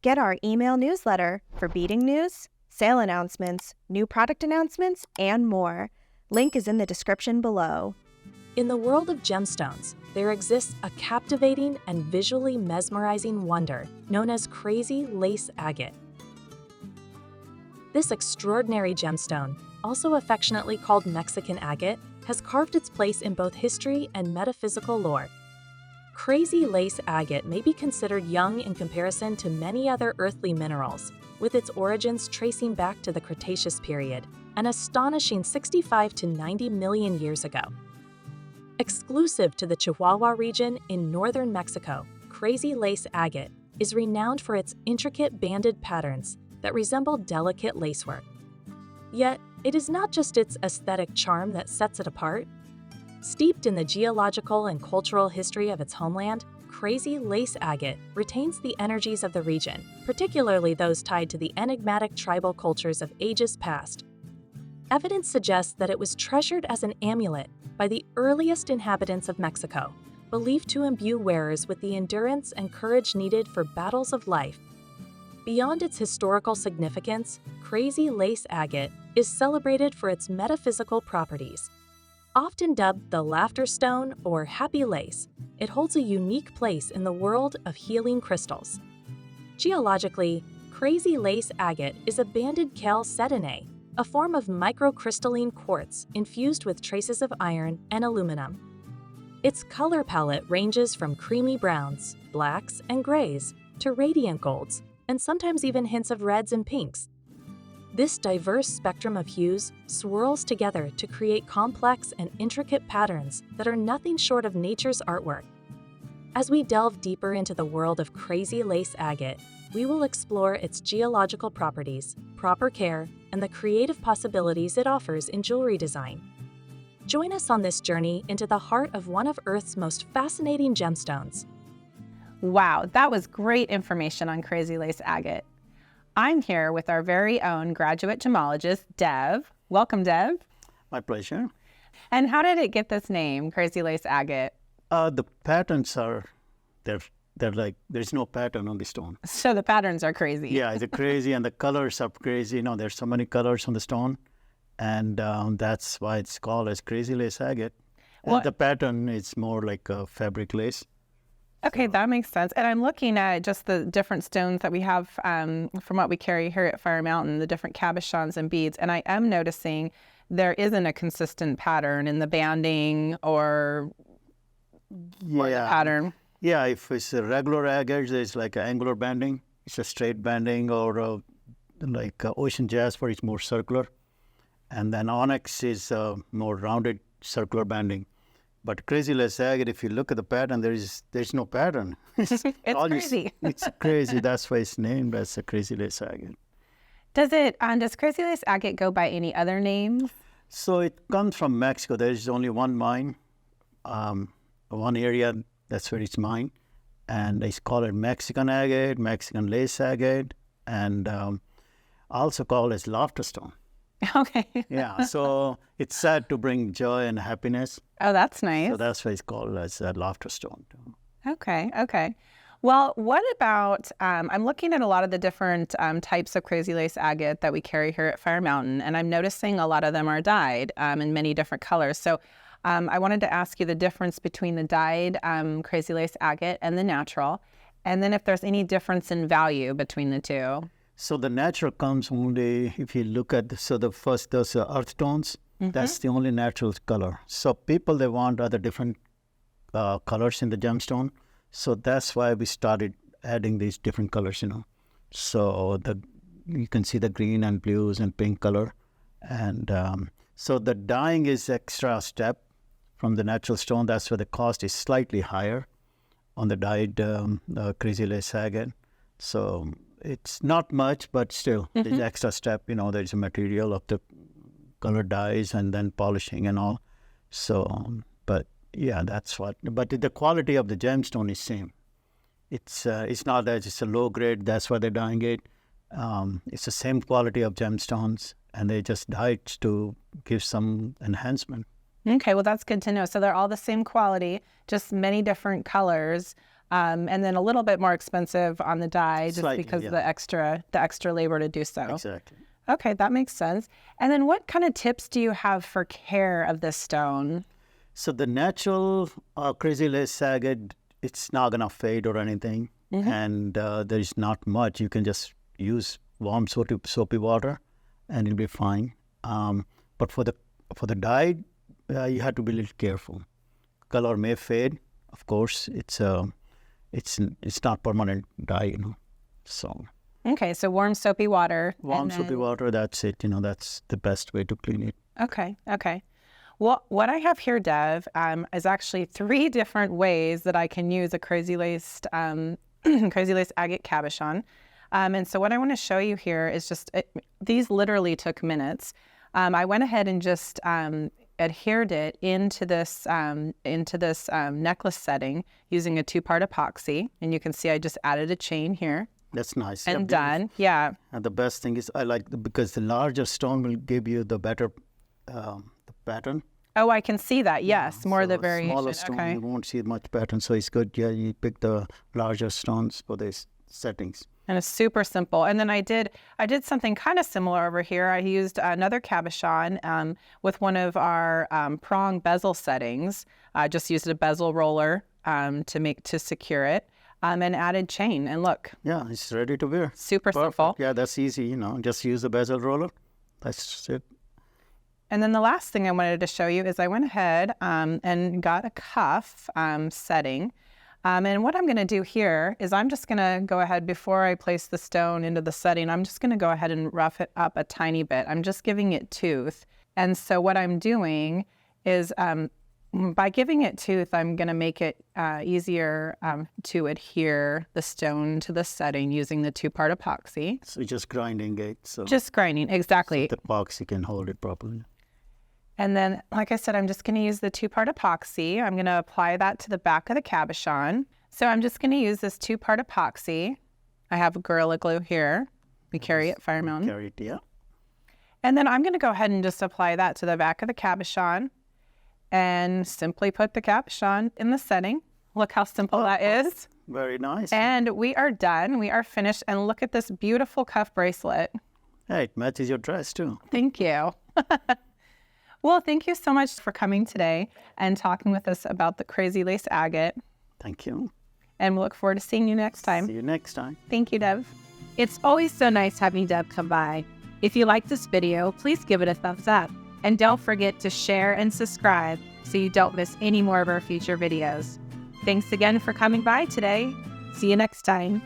Get our email newsletter for beading news, sale announcements, new product announcements, and more. Link is in the description below. In the world of gemstones, there exists a captivating and visually mesmerizing wonder known as crazy lace agate. This extraordinary gemstone, also affectionately called Mexican agate, has carved its place in both history and metaphysical lore. Crazy lace agate may be considered young in comparison to many other earthly minerals, with its origins tracing back to the Cretaceous period, an astonishing 65 to 90 million years ago. Exclusive to the Chihuahua region in northern Mexico, crazy lace agate is renowned for its intricate banded patterns that resemble delicate lacework. Yet, it is not just its aesthetic charm that sets it apart. Steeped in the geological and cultural history of its homeland, crazy lace agate retains the energies of the region, particularly those tied to the enigmatic tribal cultures of ages past. Evidence suggests that it was treasured as an amulet by the earliest inhabitants of Mexico, believed to imbue wearers with the endurance and courage needed for battles of life. Beyond its historical significance, crazy lace agate is celebrated for its metaphysical properties. Often dubbed the laughter stone or happy lace, it holds a unique place in the world of healing crystals. Geologically, crazy lace agate is a banded chalcedony, a form of microcrystalline quartz infused with traces of iron and aluminum. Its color palette ranges from creamy browns, blacks, and grays to radiant golds, and sometimes even hints of reds and pinks. This diverse spectrum of hues swirls together to create complex and intricate patterns that are nothing short of nature's artwork. As we delve deeper into the world of crazy lace agate, we will explore its geological properties, proper care, and the creative possibilities it offers in jewelry design. Join us on this journey into the heart of one of Earth's most fascinating gemstones. Wow, that was great information on crazy lace agate. I'm here with our very own graduate gemologist, Dev. Welcome, Dev. My pleasure. And how did it get this name, crazy lace agate? The patterns are, they're like, there's no pattern on the stone. So the patterns are crazy. Yeah, they're crazy and the colors are crazy. You know, there's so many colors on the stone. And that's why it's called as crazy lace agate. And the pattern is more like a fabric lace. Okay, that makes sense. And I'm looking at just the different stones that we have from what we carry here at Fire Mountain, the different cabochons and beads. And I am noticing there isn't a consistent pattern in the banding or the pattern. Yeah, if it's a regular agate, it's like an angular banding. It's a straight banding, or like ocean jasper, it's more circular. And then onyx is more rounded circular banding. But crazy lace agate, if you look at the pattern, there's no pattern. It's crazy. It's crazy. That's why it's named as a crazy lace agate. Does crazy lace agate go by any other names? So it comes from Mexico. There is only one mine, one area. That's where it's mined, and they call it Mexican agate, Mexican lace agate, and also called as laughter stone. Okay. Yeah, so it's said to bring joy and happiness. Oh, that's nice. So that's why it's called as a laughter stone. Okay. Well, what about, I'm looking at a lot of the different types of crazy lace agate that we carry here at Fire Mountain, and I'm noticing a lot of them are dyed in many different colors. So I wanted to ask you the difference between the dyed crazy lace agate and the natural, and then if there's any difference in value between the two. So the natural comes only if you look at, the first, those earth tones, that's the only natural color. So people, they want other different colors in the gemstone. So that's why we started adding these different colors, you know. So you can see the green and blues and pink color. And so the dyeing is extra step from the natural stone. That's why the cost is slightly higher on the dyed crazy lace agate. So it's not much, but still, there's extra step. You know, there's a material of the color dyes and then polishing and all. So, but yeah, that's what. But the quality of the gemstone is same. It's not that it's a low grade. That's why they're dyeing it. It's the same quality of gemstones, and they just dye it to give some enhancement. Okay, well, that's good to know. So they're all the same quality, just many different colors. And then a little bit more expensive on the dye just Slightly, because yeah. of the extra labor to do so. Exactly. Okay, that makes sense. And then what kind of tips do you have for care of this stone? So the natural crazy lace agate, it's not gonna fade or anything, and there is not much. You can just use warm soapy water, and it'll be fine. But for the dye, you have to be a little careful. Color may fade, of course. It's not permanent dye, So Okay, so warm soapy water. warm soapy water. That's it. That's the best way to clean it. Okay. Well, what I have here, Dev, is actually 3 different ways that I can use a crazy lace agate cabochon. And so what I want to show you here is just, these literally took minutes. I went ahead and just adhered it into this necklace setting using a 2-part epoxy. And you can see I just added a chain here. That's nice. And Yeah, done. Yeah. And the best thing is I like because the larger stone will give you the better the pattern. Oh, I can see that. Yes, more of the So variation. Smaller stone, Okay. you won't see much pattern. So it's good. Yeah, you pick the larger stones for these settings. And it's super simple. And then I did something kind of similar over here. I used another cabochon with one of our prong bezel settings. I just used a bezel roller to secure it and added chain. And look, Yeah, it's ready to wear. super Perfect. simple. Yeah, that's easy. Just use the bezel roller. That's it. And then the last thing I wanted to show you is I went ahead and got a cuff setting. And what I'm going to do here is I'm just going to go ahead, before I place the stone into the setting, I'm just going to go ahead and rough it up a tiny bit. I'm just giving it tooth. And so what I'm doing is by giving it tooth, I'm going to make it easier to adhere the stone to the setting using the 2-part epoxy. So just grinding it. So Just grinding, exactly. the epoxy can hold it properly. And then, like I said, I'm just going to use the 2-part epoxy. I'm going to apply that to the back of the cabochon. So I'm just going to use this 2-part epoxy. I have Gorilla Glue here. We carry it Fire Mountain. Carry it, yeah. And then I'm going to go ahead and just apply that to the back of the cabochon and simply put the cabochon in the setting. Look how simple that is. Very nice. And we are done. We are finished. And look at this beautiful cuff bracelet. Hey, it matches your dress too. Thank you. Well, thank you so much for coming today and talking with us about the crazy lace agate. Thank you. And we look forward to seeing you next time. See you next time. Thank you, Dev. It's always so nice having Deb come by. If you like this video, please give it a thumbs up. And don't forget to share and subscribe so you don't miss any more of our future videos. Thanks again for coming by today. See you next time.